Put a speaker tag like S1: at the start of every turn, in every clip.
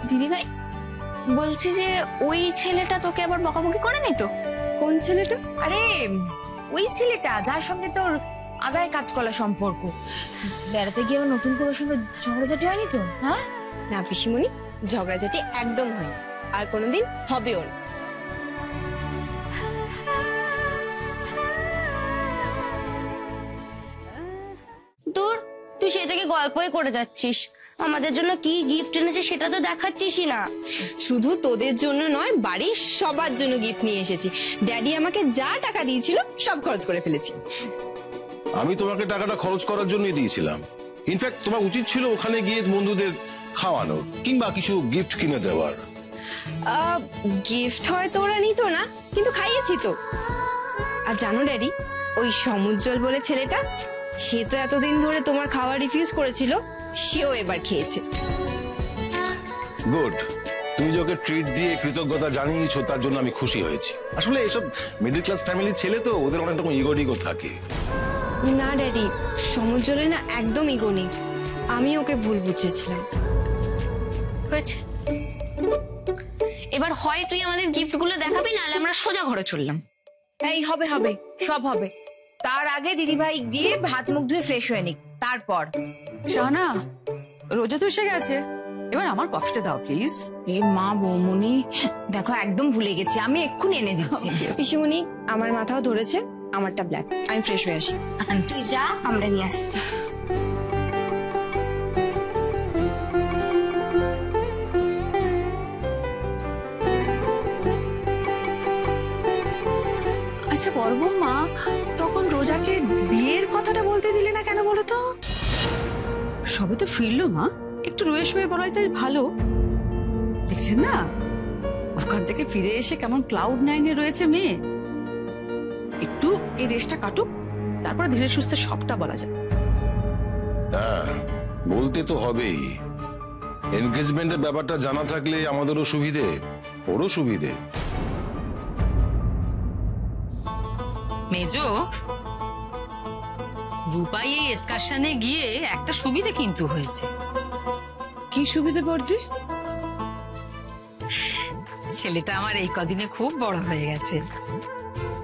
S1: দিদি ভাই বলছি যে ওই ছেলেটা তোকে আবার বকাবকি করেনি তো?
S2: কোন ছেলেটা?
S3: আরে ওই ছেলেটা যার সঙ্গে তোর আগায় কাজ করা সম্পর্ক, বেড়াতে গিয়ে আবার নতুন করে সঙ্গে ঝগড়াঝাটি হয়নি তো? হ্যাঁ
S2: না পিসিমণি, ঝগড়াঝাটি একদম হয়নি, আর কোনোদিন হবেও না।
S4: তোর তুই সে থেকে গল্পই করে যাচ্ছিস, আমাদের জন্য কি গিফট এনেছে সেটা তো দেখাচ্ছিসই না।
S2: শুধু তোদের জন্য নয়, বাড়ির সবার জন্য গিফট নিয়ে এসেছি। ড্যাডি আমাকে যা টাকা দিয়েছিল সব খরচ করে ফেলেছি।
S5: আমি তোমাকে টাকাটা খরচ করার জন্যই দিয়েছিলাম। ইনফ্যাক্ট তোমার উচিত ছিল ওখানে গিয়ে বন্ধুদের খাওয়ানোর কিংবা কিছু গিফট কিনে দেওয়ার।
S2: গিফট হয়তো ওরা নিত না, কিন্তু খাইয়েছি তো। আর জানো ড্যাডি, ওই সমুজ্জ্বল বলে ছেলেটা, সে তো এতদিন ধরে তোমার খাওয়া রিফিউজ করেছিল, সেও এবার খেয়েছে।
S5: গুড, তুমি যে ওকে ট্রিট দিয়ে কৃতজ্ঞতা জানিয়েছো তার জন্য আমি খুশি হয়েছি। আসলে এসব মিডল ক্লাস ফ্যামিলির ছেলে তো, ওদের অনেক রকম ইগো থাকে।
S2: না ড্যাডি, সমুজ্জ্বলে না একদম ইগো নেই, আমি ওকে ভুল বুঝেছিলাম।
S1: হয়েছে, এবার হয় তুই আমাদের গিফট গুলো দেখাবি, নাহলে আমরা সোজা ঘরে চললাম।
S3: এই হবে হবে, সব হবে। তার আগে দিদিভাই গিয়ে হাত মুখ ধুয়ে ফ্রেশ হয়ে নিক, তারপর।
S6: শাহানা, রোজা তো এসে গেছে, এবার আমার কফিটা দাও প্লিজ।
S3: এ মা বৌমনি, দেখো একদম ভুলে গেছি, আমি এক্ষুনি এনে দিচ্ছি।
S2: পিসিমণি, আমার মাথাও ধরেছে, আমারটা ব্ল্যাক, আমি ফ্রেশ হয়ে আসি।
S4: তুই যা, আমরা নিয়ে আসছি।
S7: আচ্ছা বড় বৌমা, তখন রোজাকে বিয়ের কথাটা বলতে দিলে না কেন বলো তো?
S6: সবে তো ফিরলো মা, একটু রয়ে শুয়ে বলাই তাই ভালো। দেখছেন না ওখান থেকে ফিরে এসে কেমন ক্লাউড নাইনে রয়েছে মেয়ে। একটু এই রেশটা কাটুক, তারপর ধীরে সুস্থে সবটা বলা যায়।
S5: হ্যাঁ, বলতে তো হবেই। এনগেজমেন্টের ব্যাপারটা জানা থাকলে আমাদেরও সুবিধে, ওরও সুবিধে।
S8: মেজো, রূপাই এই এক্সকারশনে গিয়ে একটা সুবিধে কিন্তু হয়েছে।
S7: কি সুবিধে বর্দি?
S8: ছেলেটা আমার এই কদিনে খুব বড় হয়ে গেছে।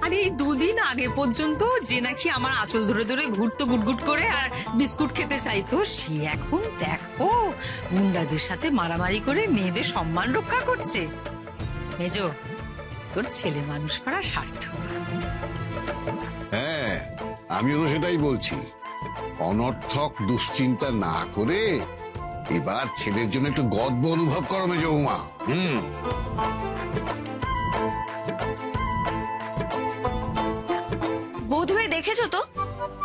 S8: আর এই দুদিন আগে পর্যন্ত যে নাকি আমার আঁচল ধরে ধরে ঘুরতো গুটগুট করে আর বিস্কুট খেতে চাইতো, সে এখন দেখো গুন্ডাদের সাথে মারামারি করে মেয়েদের সম্মান রক্ষা করছে। মেজো, তোর ছেলে মানুষ করা সার্থক।
S9: হ্যাঁ, আমিও তো সেটাই বলছি। অনর্থক দুশ্চিন্তা না করে এবার ছেলের জন্য একটু গর্ব অনুভব করো মেজো বৌমা।
S1: বোধহয় দেখেছো তো,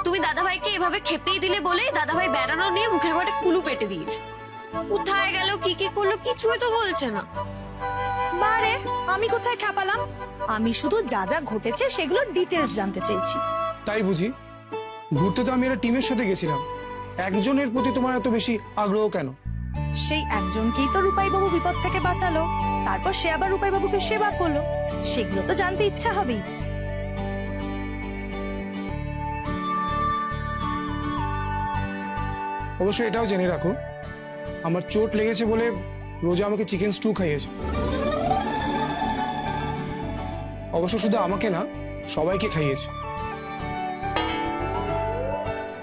S1: তুমি দাদাভাইকে এভাবে খেপেই দিলে বলেই দাদাভাই বেড়ানো নিয়ে মুখের ভাটে কুলু পেটে দিয়েছে। কোথায় গেল, কি কি করলো, কিছুই তো বলছে না।
S7: বারে, আমি কোথায় খেপালাম? আমি শুধু যা যা ঘটেছে সেগুলো ডিটেলস জানতে চেয়েছি।
S10: তাই বুঝি? ঘুরতে তো আমি একটা টিমের সাথে গেছিলাম, একজনের প্রতি তোমার এত বেশি আগ্রহ কেন?
S7: সেই একজনকেই তো রূপাই বাবু বিপদ থেকে বাঁচালো, তারপর সে আবার রূপাই বাবুকে সেবা করলো, সেগুলো তো জানতে ইচ্ছা হবেই।
S10: অবশ্যই এটাও জেনে রাখো, আমার চোট লেগেছে বলে রোজা আমাকে চিকেন স্টু খাইয়েছে। অবশ্য শুধু আমাকে না, সবাইকে খাইয়েছে।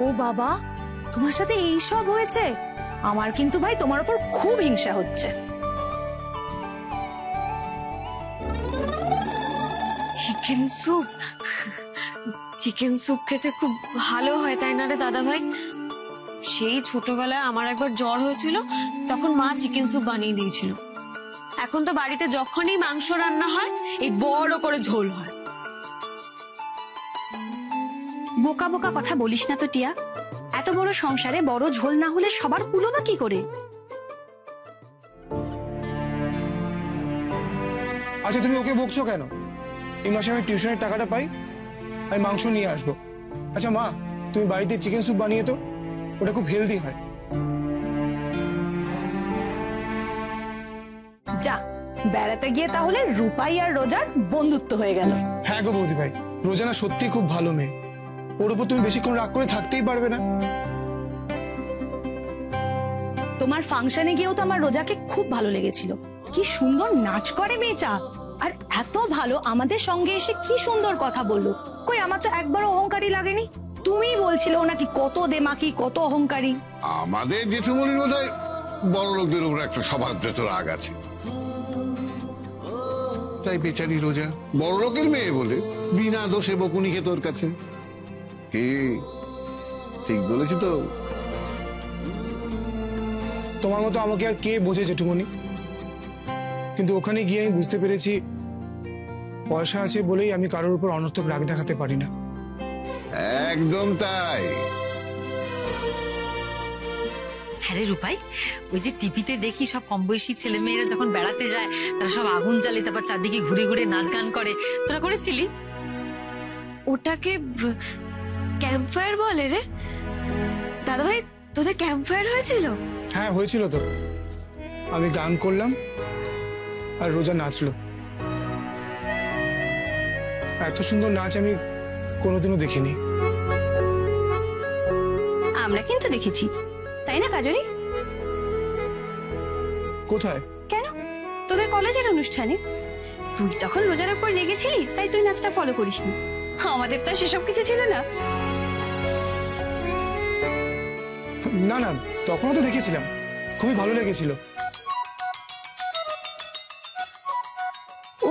S7: ও বাবা, তোমার সাথে এই সব হয়েছে? আমার কিন্তু ভাই তোমার উপর খুব হিংসা হচ্ছে।
S1: চিকেন স্যুপ, চিকেন স্যুপ খেতে খুব ভালো হয় তাই না রে দাদাভাই? সেই ছোটবেলায় আমার একবার জ্বর হয়েছিল, তখন মা চিকেন স্যুপ বানিয়ে দিয়েছিল। এখন তো বাড়িতে যখনই মাংস রান্না হয় এই বড় করে ঝোল হয়।
S4: বোকা বোকা কথা বলিস না তো টিয়া, এত বড় সংসারে বড় ঝোল না হলে সবার কুলো না কি করে?
S10: আচ্ছা তুমি ওকে বকছো কেন? এই মাসে আমি টিউশনের টাকাটা পাই, আমি মাংস নিয়ে আসবো। আচ্ছা মা, তুমি বাড়িতে চিকেন স্যুপ বানিয়ে তো, ওটা খুব হেলদি হয়।
S7: যা, বেড়াতে গিয়ে তাহলে রূপাই আর রোজার বন্ধুত্ব হয়ে গেল।
S10: হ্যাঁ গো বৌদি ভাই, রোজানা সত্যি খুব ভালো মেয়ে, ওর উপর তুমি বেশিক্ষণ রাগ করে থাকতেই পারবে না।
S7: তোমার ফাংশনে গিয়েও তো আমার রোজাকে খুব ভালো লেগেছিল। কি সুন্দর নাচ করে মেয়েটা, আর এত ভালো আমাদের সঙ্গে এসে কি সুন্দর কথা বললো। কই আমার তো একবারও অহংকারী লাগেনি। তুমি বলছিলে ও নাকি কত দেমাকি, কত অহংকারী।
S9: আমাদের জেঠুমনির বোধহয় বড় লোকদের উপর একটা স্বভাবজাত রাগ আছে, তাই বেচারি রোজা বড় লোকের মেয়ে বলে বিনা দোষে বকুনি খেত ওর কাছে। কে ঠিক বলেছি তো?
S10: তোমার মতো আমাকে আর কে বোঝে জেঠুমনি? কিন্তু ওখানে গিয়ে আমি বুঝতে পেরেছি পয়সা আছে বলেই আমি কারোর উপর অনর্থক রাগ দেখাতে পারি না।
S9: একদম তাই।
S8: হ্যাঁ রে রূপাই, ওই যে টিভিতে দেখি সব কম বয়সী ছেলে মেয়েরা যখন বেড়াতে যায় তারা সব আগুন জ্বালে, তারপর চারদিকে ঘুরে ঘুরে নাচ গান করে, তোরা করেছিলি?
S1: ওটাকে ক্যাম্প ফায়ার বলে রে দাদা ভাই। তোদের ক্যাম্প ফায়ার হয়েছিল?
S10: হ্যাঁ হয়েছিল তো। আমি গান করলাম আর রোজা নাচলো। এত সুন্দর নাচ আমি কোনোদিনও দেখিনি।
S2: আমরা কিন্তু দেখেছি, তাই না কাজলি?
S10: কোথায়?
S2: কেন, তোদের কলেজের অনুষ্ঠানে। তুই তখন রোজার উপর লেগেছিলি, তাই তুই নাচটা ফলো করিসনি। আমাদের তো সেসব কিছু ছিল না।
S10: না না, তখনও তো দেখেছিলাম, খুবই ভালো লেগেছিল।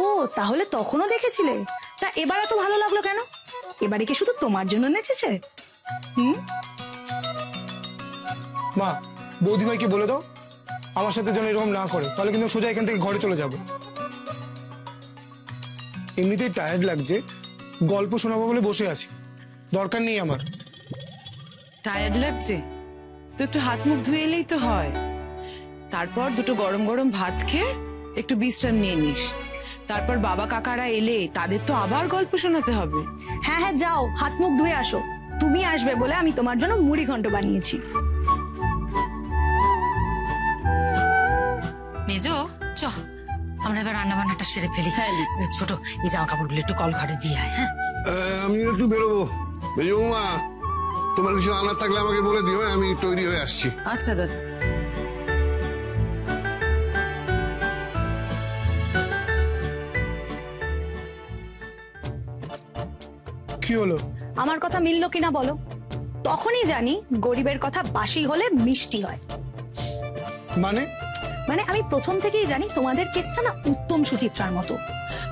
S7: ও তাহলে তখনও দেখেছিলে, তা এবার এত ভালো লাগলো কেন? এবারে কি শুধু তোমার জন্য নেচেছে?
S10: মা, বৌদিভাইকে বলে দাও আমার সাথে যেন এরকম না করে, তাহলে কিন্তু সোজা এখান থেকে ঘরে চলে যাব। এমনিতেই টায়ার্ড লাগছে, গল্প শোনাবো বলে বসে আছি, দরকার নেই আমার।
S11: টায়ার্ড লাগছে তো একটু হাত মুখ ধুয়ে এলেই তো হয়। তারপর দুটো গরম গরম ভাত খেয়ে একটু বিশ্রাম নিয়ে নিস। তারপর বাবা কাকারা এলে তাদের তো আবার গল্প শোনাতে হবে।
S7: হ্যাঁ হ্যাঁ, যাও হাত মুখ ধুয়ে আসো। তুমি আসবে বলে আমি তোমার জন্য মুড়ি ঘন্ট বানিয়েছি।
S8: মেজো চ, আমরা এবার রান্না বান্নাটা সেরে ফেলি। হ্যাঁ ছোট, এই জামা কাপড়গুলো একটু কল ঘরে দিয়ে আয়। হ্যাঁ
S9: আমি একটু বেরোবো। মা, তোমার কিছু আনার থাকলে আমাকে বলে দিও, আমি তৈরি হয়ে আসছি।
S11: আচ্ছা দাদা।
S10: কি হলো?
S7: আমার কথা মিললো কিনা বলো? তখনই জানি গরিবের কথা বাসি হলে মিষ্টি হয়।
S10: মানে?
S7: মানে আমি প্রথম থেকেই জানি তোমাদের কেসটা না উত্তম সুচিত্রার মতো।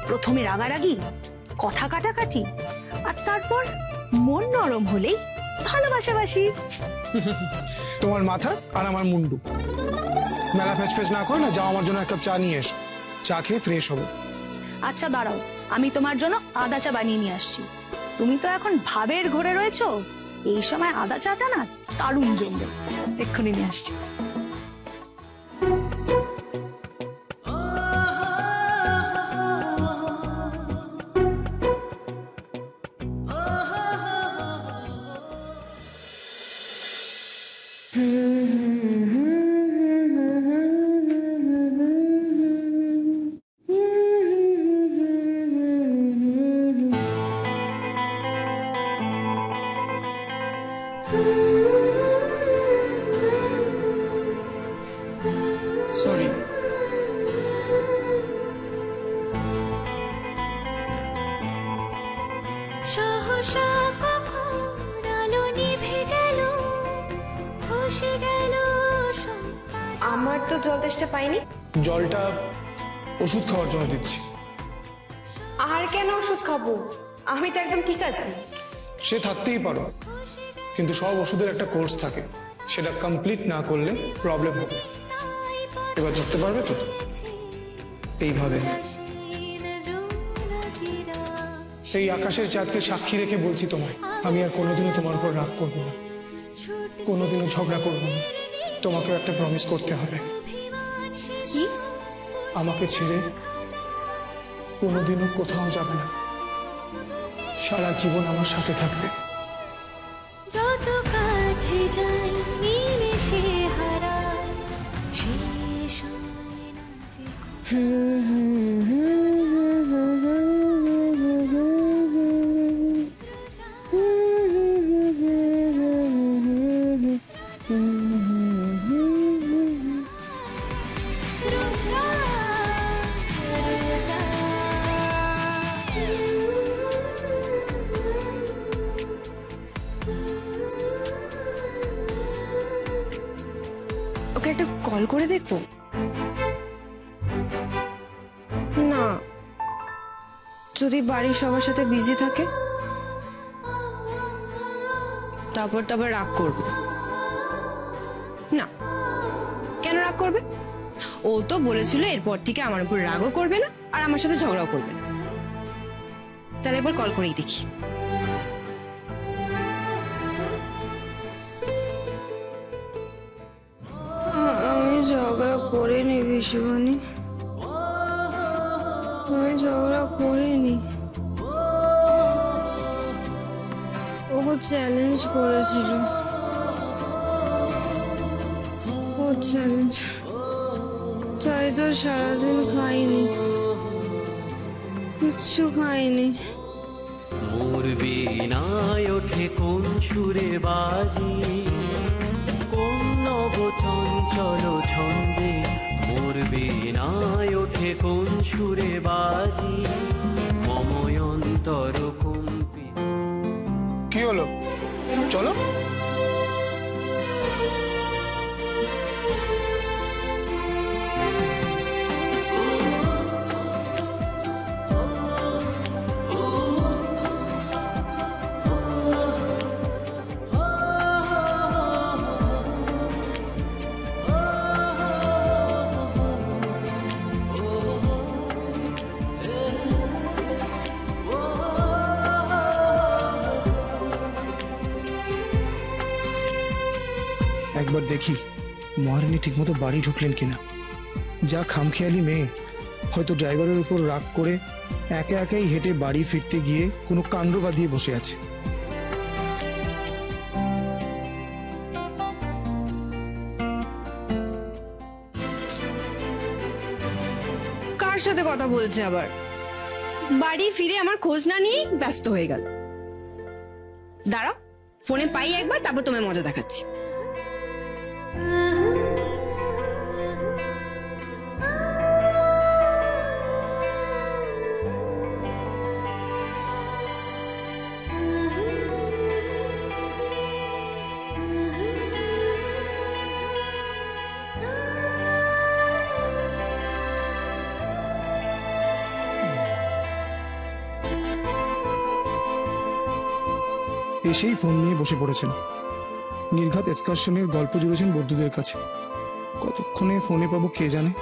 S7: প্রথমে রাগারাগি, কথা কাটাকাটি, আর তারপর মন নরম হলেই ভালোবাসাবাসি।
S10: তোমার মাথা আর আমার মুন্ডু। মেলা ফেস ফেস না করো না, যাও আমার জন্য এক কাপ চা নিয়ে এসো, চা খেয়ে ফ্রেশ হবো।
S7: আচ্ছা দাঁড়াও, আমি তোমার জন্য আদা চা বানিয়ে নিয়ে আসছি। তুমি তো এখন ভাবের ঘরে রয়েছো, এই সময় আদা চাটা না দারুণ জমবে। এক্ষুনি নিয়ে আসছি।
S10: সরি।
S12: সহসা কখন আলো নিভে গেল, খসে গেল।
S2: আমার তো জল তেষ্টা পাইনি।
S10: জলটা ওষুধ খাওয়ার জন্য দিচ্ছি।
S2: আর কেন ওষুধ খাবো? আমি তো একদম ঠিক আছি।
S10: সে থাকতেই পারো, কিন্তু সব ওষুধের একটা কোর্স থাকে, সেটা কমপ্লিট না করলে প্রবলেম হবে। এবার ধরতে পারবে তো? এইভাবে এই আকাশের চাঁদকে সাক্ষী রেখে বলছি তোমায়, আমি আর কোনোদিনও তোমার উপর রাগ করবো না, কোনোদিনও ঝগড়া করবো না। তোমাকে একটা প্রমিস করতে হবে।
S2: কি?
S10: আমাকে ছেড়ে কোনোদিনও কোথাও যাবে না, সারা জীবন আমার সাথে থাকবে।
S12: যত কাছে যাই নিমেষে হারাই, শেষ হয় না যে
S2: ওকে একটা কল করে দেখবো? না, যদি বাড়ির সবার সাথে বিজি থাকে তারপর রাগ করবে। না, কেন রাগ করবে? ও তো বলেছিল এরপর থেকে আমার উপর রাগও করবে না আর আমার সাথে ঝগড়াও করবে না। তাহলে একবার কল করেই দেখি। আমি ঝগড়া করিনি বিশুমণি, আমি ঝগড়া করিনি। ও চ্যালেঞ্জ করেছিল, ও চ্যালেঞ্জ, তাই তো সারাদিন খাইনি, কিচ্ছু খাইনি।
S13: মোর বীণায় ওঠে কোন সুরে বাজি, কোন নব চঞ্চল ছন্দে, মোর বীণায় ওঠে কোন সুরে বাজি, মময় অন্তর কম্পিত।
S10: কি হলো, চলো। একবার দেখি মহারানী ঠিকমতো বাড়ি ঢুকলেন কিনা। যা খামখেয়ালি মেয়ে, হয়তো ড্রাইভারের উপর রাগ করে একা একাই হেঁটে বাড়ি ফিরতে গিয়ে কোনো কাণ্ড বাঁধিয়ে বসে আছে।
S2: কার সাথে কথা বলছে আবার? বাড়ি ফিরে আমার খোঁজ না নিয়ে ব্যস্ত হয়ে গেল। দাঁড়াও, ফোনে পাই একবার, তারপর তোমায় মজা দেখাচ্ছি।
S10: এসেই ফোন নিয়ে বসে পড়েছেন। নির্ঘাত এক্সকারশনের গল্প জুড়েছেন বন্ধুদের কাছে। কতক্ষণে ফোনে পাবো কে জানে।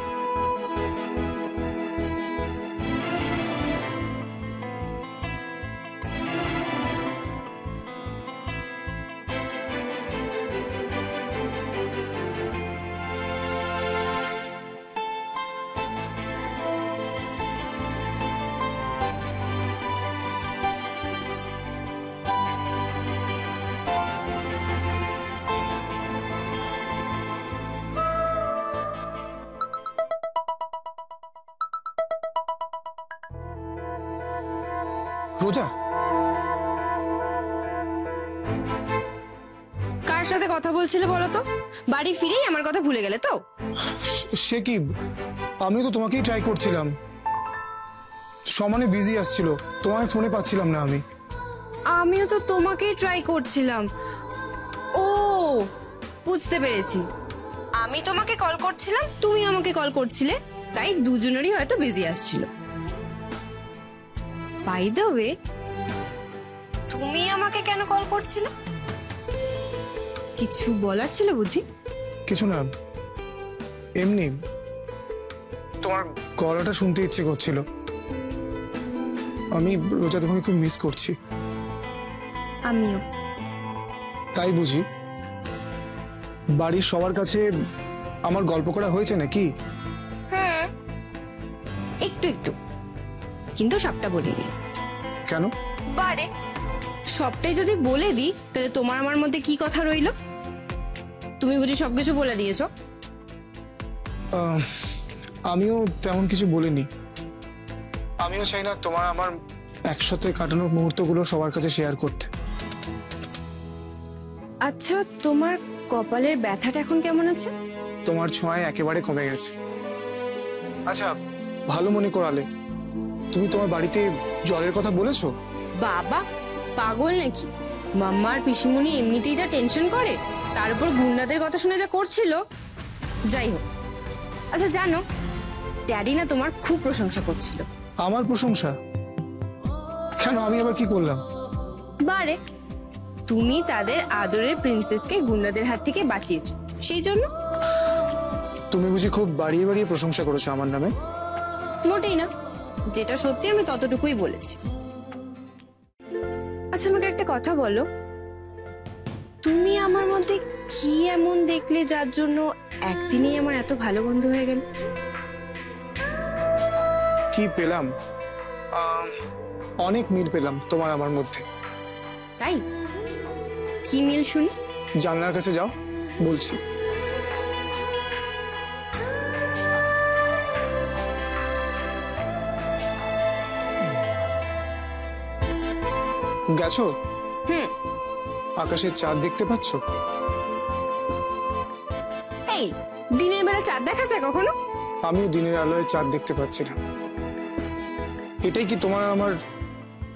S10: রোজা,
S2: কার সাথে কথা বলছিলে বলো তো? বাড়ি ফিরেই আমার কথা ভুলে গেলে তো?
S10: সে কি, আমি তো তোমাকেই ট্রাই করছিলাম, সমানে বিজি আসছিল, তোমায় ফোনে পাচ্ছিলাম না।
S2: আমিও তো তোমাকেই ট্রাই করছিলাম। ও, বুঝতে পেরেছি, আমি তোমাকে কল করছিলাম, তুমি আমাকে কল করছিলে, তাই দুজনেরই হয়তো বিজি আসছিল। বাই দ্য ওয়ে, তুমি আমাকে কেন কল করছিলে? কিছু বলার ছিল বুঝি?
S10: কিছু না, এমনি তোমার গলাটা শুনতে ইচ্ছে করছিল। আমি রোজা তোমাকে খুব মিস করছি।
S2: আমিও।
S10: তাই বুঝি বাড়ির সবার কাছে আমার গল্প করা হয়েছে নাকি?
S2: হ্যাঁ, একটু একটু, কিন্তু সবটা বলিনি।
S10: কেন?
S2: বারে সবটাই যদি বলে দিই তাহলে তোমার আমার মধ্যে কি কথা রইল? তুমি বুঝি সবকিছু বলে দিয়েছো?
S10: আমিও তেমন কিছু বলিনি। আমিও চাই না তোমার আমার একসাথে কাটানোর মুহূর্তগুলো সবার কাছে শেয়ার করতে।
S2: আচ্ছা, তোমার কপালের ব্যথাটা এখন কেমন আছে?
S10: তোমার ছোঁয়ায় একেবারে কমে গেছে। আচ্ছা, ভালো মনে করালে, তুমি তোমার বাড়িতে জ্বরের কথা বলেছো?
S2: বাবা পাগল নাকি? মাম্মা আর পিসিমণি এমনিতেই যা টেনশন করে, তার উপর গুন্ডাদের কথা শুনে যা করছিল। যাই হোক, আচ্ছা জানো, ড্যাডি না তোমার খুব প্রশংসা করছিল।
S10: আমার প্রশংসা? কেন, আমি আবার কি করলাম?
S2: বারে, তুমি তাদের আদরের প্রিন্সেসকে গুন্ডাদের হাত থেকে বাঁচিয়েছো, সেই জন্য।
S10: তুমি বুঝি খুব বাড়িয়ে বাড়িয়ে প্রশংসা করেছো আমার নামে?
S2: মোটেই না, যেটা সত্যি আমি ততটুকুই বলেছি। আচ্ছা আমাকে একটা কথা বলো, তুমি আমার মধ্যে কি এমন দেখলে যার জন্য একদিনেই আমার এত ভালো বন্ধু হয়ে গেল?
S10: কি পেলাম? অনেক মিল পেলাম তোমার আমার মধ্যে।
S2: তাই? কি মিল শুনি?
S10: জানলার কাছে যাও, বলছি। গেছো? আকাশের চাঁদ দেখতে পাচ্ছ?
S2: এই দিনের বেলা চাঁদ দেখা যায় কখনো?
S10: আমিও দিনের আলোয় চাঁদ দেখতে পাচ্ছি না। এটাই কি তোমার আমার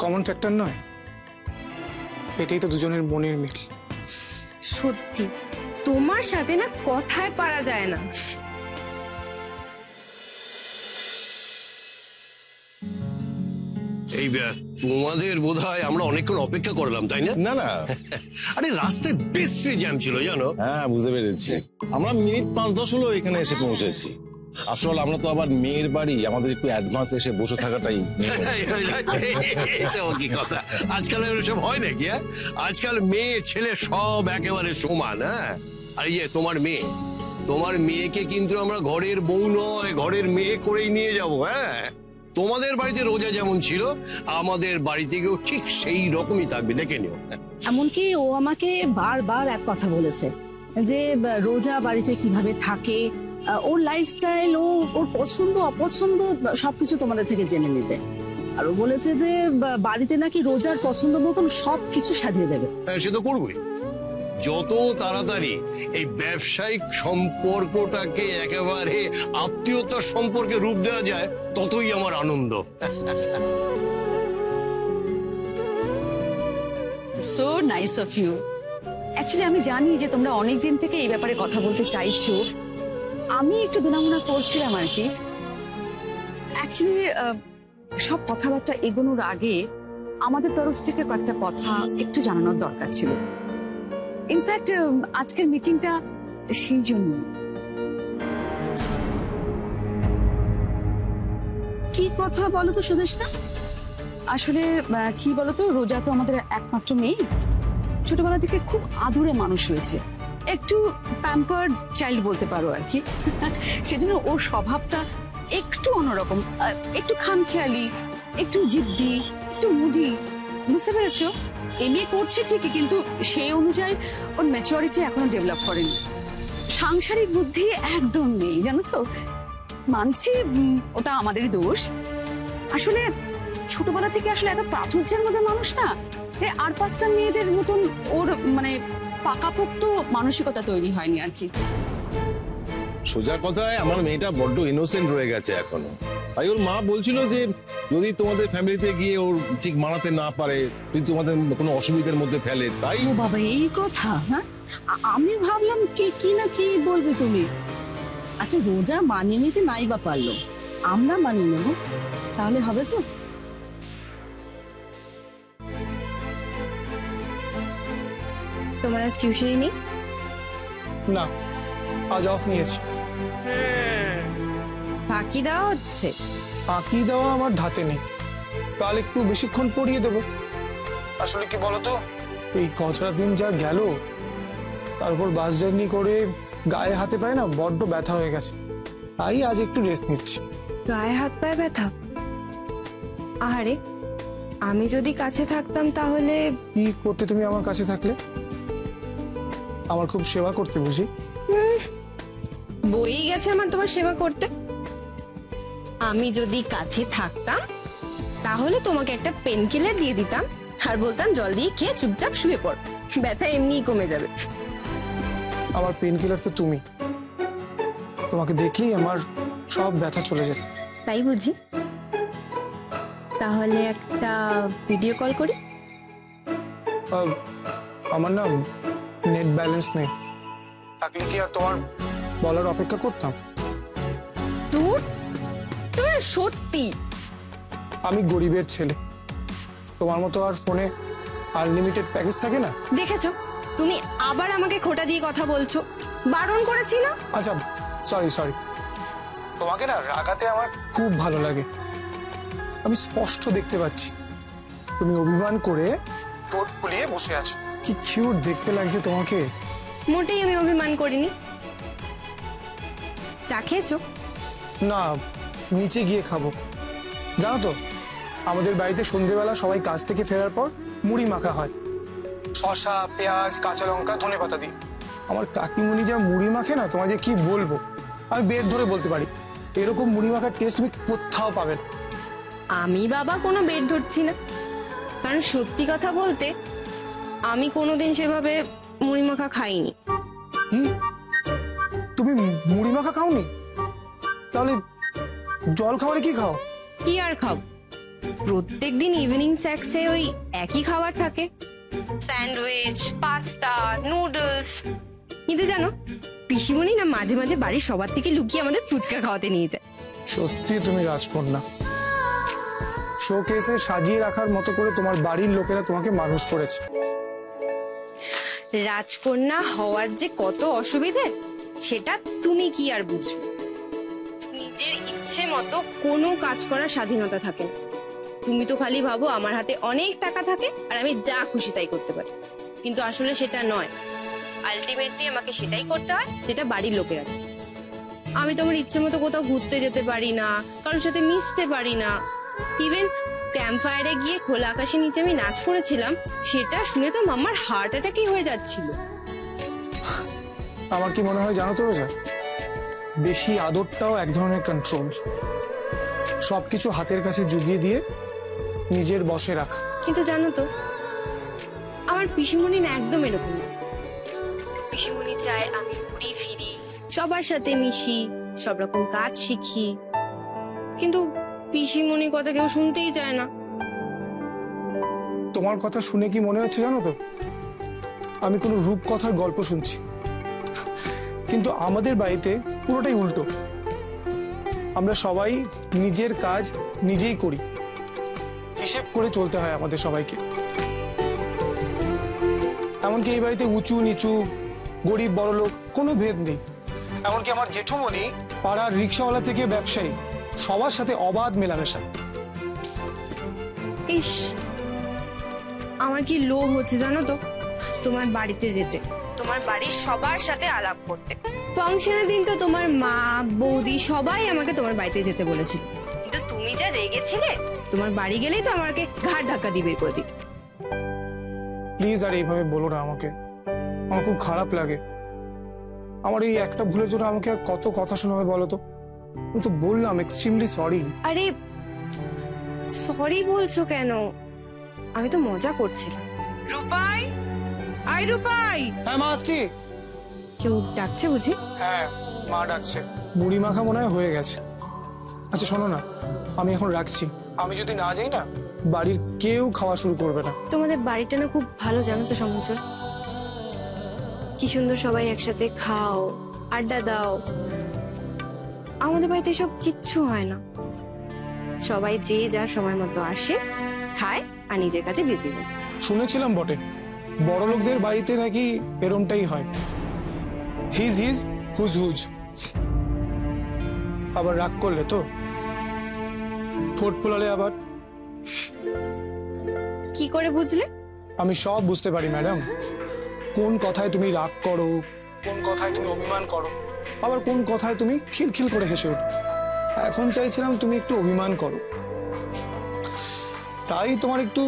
S10: কমন ফ্যাক্টর নয়? এটাই তো দুজনের মনের মিল।
S2: সত্যি তোমার সাথে না কথায় পারা যায় না।
S14: এই তোমাদের বোধহয় আমরা অনেকক্ষণ অপেক্ষা করলাম, তাই না?
S5: না না,
S14: আরে রাস্তায় বেশি জ্যাম ছিল জানো।
S5: হ্যাঁ বুঝতে পেরেছি, আমরা মিনিট 5-10 হলো এখানে এসে পৌঁছেছি। আসলে আমরা তো আবার মেয়ের বাড়ি, আমাদের একটু অ্যাডভান্স এসে বসে থাকাটাই।
S14: কি কথা, আজকাল এসব হয় নাকি? আজকাল মেয়ে ছেলে সব একেবারে সমান। হ্যাঁ, আর ইয়ে তোমার মেয়েকে কিন্তু আমরা ঘরের বউ নয়, ঘরের মেয়ে করেই নিয়ে যাব। হ্যাঁ, তোমাদের বাড়িতে রোজা যেমন ছিল আমাদের বাড়িতে গিয়েও ঠিক সেই রকমই থাকবে, দেখে নিও।
S7: এমনকি ও আমাকে বারবার এক কথা বলেছে যে রোজা বাড়িতে কিভাবে থাকে, ওর লাইফস্টাইল, ওর পছন্দ অপছন্দ সবকিছু তোমাদের থেকে জেনে নিতে। আর ও বলেছে যে বাড়িতে নাকি রোজার পছন্দ মতন সবকিছু সাজিয়ে দেবে।
S14: সে তো করবই, যত তাড়াতাড়ি এই ব্যবসায়িক সম্পর্কটাকে একেবারে আত্মীয়তার সম্পর্কে রূপ দেওয়া যায় ততই আমার আনন্দ।
S6: So nice of you. Actually আমি জানি যে তোমরা অনেকদিন থেকে এই ব্যাপারে কথা বলতে চাইছো, আমি একটু দুনামুনা করছিলাম আর কি। অ্যাকচুয়ালি সব কথাবার্তা এগোনোর আগে আমাদের তরফ থেকে কয়েকটা কথা একটু জানানোর দরকার ছিল। ইনফ্যাক্ট আজকের মিটিংটা সেই জন্য।
S7: কি কথা বলো তো সুদেষ্ণা?
S6: আসলে কি বলতো, রোজা তো আমাদের একমাত্র মেয়ে, ছোটবেলা থেকে খুব আদুরে মানুষ হয়েছে, একটু প্যাম্পার্ড চাইল্ড বলতে পারো আর কি। সেজন্য ওর স্বভাবটা একটু অন্যরকম, একটু খামখেয়ালি, একটু জিদ্দি, একটু মুডি। বুঝতে পেরেছো? এমএ করছে ঠিকই, কিন্তু সেই অনুযায়ী ওর ম্যাচুরিটি এখনো ডেভেলপ করেনি, সাংসারিক বুদ্ধি একদম নেই, জানো তো। মানছি ওটা আমাদেরই দোষ। আসলে ছোটবেলা থেকে আসলে এত প্রাচুর্যের মধ্যে মানুষ না, আর 5টা মেয়েদের মতন ওর মানে পাকাপোক্ত মানসিকতা তৈরি হয়নি আর কি।
S5: সোজা কথায় আমার মেয়েটা বড্ড ইনোসেন্ট রয়ে গেছে এখনো। তাই ওর মা বলছিল যে যদি তোমাদের ফ্যামিলিতে গিয়ে ওর ঠিক মানাতে না পারে, যদি তোমাদের কোনো অসুবিধার মধ্যে ফেলে, তাই।
S7: ও বাবা, এই কথা? হ্যাঁ, আমি ভাবলাম কি না কি বলবে তুমি। আচ্ছা, রোজা মানিয়ে নিতে নাই বা পারলো, আমরা মানিয়ে নেবো, তাহলে হবে তো?
S2: তোমার আজ টিউশনই নেই?
S10: না, আজ অফ নিয়েছি।
S2: ফাঁকি দেওয়া হচ্ছে?
S10: ফাঁকি দেওয়া আমার ধাতে নেই, কাল একটু বেশিক্ষণ পড়িয়ে দেবো। আসলে কি বলতো, এই কতটা দিন যা গেল, তারপর বাস জার্নি করে গায়ে হাতে পায় না বড্ড ব্যথা হয়ে গেছে, তাই আজ একটু রেস্ট নিচ্ছি।
S2: গায়ে হাত পায়ে ব্যথা? আরে আমি যদি কাছে থাকতাম তাহলে।
S10: কি করতে তুমি আমার কাছে থাকলে? আমার খুব সেবা করতে বুঝি?
S2: বই গেছে আমার তোমার সেবা করতে। আমি যদি কাছে থাকতাম তাহলে তোমাকে একটা পেন কিলার দিয়ে দিতাম আর বলতাম জল দিয়ে খেয়ে চুপচাপ শুয়ে পড়, ব্যথা এমনিই কমে যাবে।
S10: আমার পেন কিলার তো তুমি, তোমাকে দেখলেই আমার সব ব্যথা চলে যেত।
S2: তাই বুঝি? তাহলে একটা ভিডিও কল করি।
S10: আমার না নেট ব্যালেন্স নেই, থাকলে কি আর তোমার বলার অপেক্ষা করতাম।
S2: দূর, তুমি সত্যি।
S10: আমি গরিবের ছেলে, তোমার মতো আর ফোনে আনলিমিটেড প্যাকেজ থাকে না।
S2: দেখেছো, তুমি আবার আমাকে খোটা দিয়ে কথা বলছো। বারণ করেছি না?
S10: আচ্ছা সরি, তোমাকে না রাগাতে আমার খুব ভালো লাগে। আমি স্পষ্ট দেখতে পাচ্ছি তুমি অভিমান করে ঠোঁট ফুলিয়ে বসে আছো। কি কিউট দেখতে লাগছে তোমাকে।
S2: মোটেই আমি অভিমান করিনি। চা খেয়েছো?
S10: না, নিচে গিয়ে খাবো। জানো তো, আমাদের বাড়িতে সন্ধ্যেবেলা সবাই কাজ থেকে ফেরার পর মুড়ি মাখা হয়, শসা, পেঁয়াজ, কাঁচা লঙ্কা, ধনেপাতা দিয়ে। আমার কাকিমণি যা মুড়ি মাখে না, তোমাকে কি বলবো। আমি বের ধরে বলতে পারি এরকম মুড়ি মাখার টেস্ট তুমি কোথাও পাবে না।
S2: আমি বাবা কোনো বের ধরছি না, কারণ সত্যি কথা বলতে আমি কোনোদিন সেভাবে মুড়ি মাখা খাইনি।
S10: কি, তুমি মুড়ি মাখা খাওনি? তাহলে জল খাবারে কি খাও?
S2: কি আর খাও, প্রত্যেকদিন ইভিনিং স্ন্যাক্সে ওই একই খাবার থাকে, স্যান্ডউইচ, পাস্তা, নুডলস। কিন্তু জানো, পিসিমণি না মাঝে মাঝে বাড়ির সবার থেকে লুকিয়ে আমাদের ফুচকা খাওয়াতে নিয়ে যায়।
S10: সত্যি তুমি রাজকন্যা। শোকেসে সাজিয়ে রাখার মতো করে তোমার বাড়ির লোকেরা তোমাকে মানুষ করেছে।
S2: রাজকন্যা হওয়ার যে কত অসুবিধে সেটা তুমি কি আর বুঝবে। নিজের ইচ্ছে মতো কোনো কাজ করার স্বাধীনতা থাকে না। তুমি তো খালি ভাবো আমার হাতে অনেক টাকা থাকে আর আমি যা খুশি তাই করতে পারি, কিন্তু আসলে সেটা নয়। আলটিমেটলি আমাকে সেটাই করতে হয় যেটা বাড়ির লোকের আছে। আমি তো আমার ইচ্ছে মতো কোথাও ঘুরতে যেতে পারি না, কারোর সাথে মিশতে পারি না। ইভেন ক্যাম্প ফায়ারে গিয়ে খোলা আকাশের নিচে আমি নাচ করেছিলাম, সেটা শুনে তো মাম্মার হার্ট অ্যাটাকই হয়ে যাচ্ছিল।
S10: আমার কি মনে হয় জানো তো রোজা, বেশি আদরটাও এক ধরনের কন্ট্রোল। সবকিছু হাতের কাছে জুগিয়ে দিয়ে নিজের বশে রাখা।
S2: কিন্তু জানো তো, আমার পিসিমণি না একদম এরকম না। পিসিমণি চায় আমি ঘুরি ফিরি, সবার সাথে মিশি, সব রকম কাজ শিখি, কিন্তু পিসিমণির কথা কেউ শুনতেই চায় না।
S10: তোমার কথা শুনে কি মনে হচ্ছে জানো তো, আমি কোনো রূপকথার গল্প শুনছি। কিন্তু আমাদের বাড়িতে পুরোটাই উল্টো। আমরা সবাই নিজের কাজ নিজেই করি, হিসেব করে চলতে হয় আমাদের সবাইকে। এমনকি এই বাড়িতে উঁচু নিচু, গরিব বড়লোক কোনো ভেদ নেই। এমনকি আমার জেঠুমণি পাড়ার রিক্সাওয়ালা থেকে ব্যবসায়ী, সবার সাথে অবাধ মেলামেশা।
S2: ইস, আমার কি লোভ হচ্ছে জানো তো তোমার বাড়িতে যেতে, তোমার বাড়ির সবার সাথে আলাপ করতে। ফাংশনের দিন তো তোমার মা, বৌদি সবাই আমাকে তোমার বাড়িতে যেতে বলেছিল, কিন্তু তুমি যা রেগেছিলে, তোমার বাড়ি গেলেই তো আমাকে ঘাট ধাক্কা দিয়ে বের করে দিত।
S10: প্লিজ আর এইভাবে বলো না আমাকে, আমার খুব খারাপ লাগে। আমার এই একটা ভুলের জন্য আমাকে আর কত কথা শোনাবে বলো তো। আমি তো বললাম এক্সট্রিমলি সরি।
S2: আরে সরি বলছো কেন, আমি তো মজা করছিলাম।
S11: রূপাই, আই রূপাই।
S10: হ্যাঁ মা আসছি।
S2: কেউ ডাকছে বুঝি?
S10: হ্যাঁ মা ডাকছে। মুড়ি মাখা মনে হয় হয়ে গেছে। আচ্ছা শোনো না, আমি এখন রাখছি। আমি যদি না যাই না, বাড়ির কেউ খাওয়া শুরু করবে না।
S2: তোমাদের বাড়িটা না খুব ভালো জানো তো সমুচর, কি সুন্দর সবাই একসাথে খাও, আড্ডা দাও। আমাদের বাড়িতে সব কিচ্ছু হয় না। সবাই যে যার সময় মতো আসে, খায় আর নিজের কাছে বিজি হয়ে যায়।
S10: শুনেছিলাম বটে, বড় লোকদের বাড়িতে নাকি এরমটাই হয়। His his, whose whose. আবার রাগ করলে তো, ঠোঁট ফোলালে আবার।
S2: কি করে বুঝলে?
S10: আমি সব বুঝতে পারি ম্যাডাম। কোন কথায় তুমি রাগ করো, কোন কথায় তুমি অভিমান করো, আবার কোন কথায় তুমি খিলখিল করে হেসে ওঠো। এখন চাইছিলাম তুমি একটু অভিমান করো, তাই তোমার একটু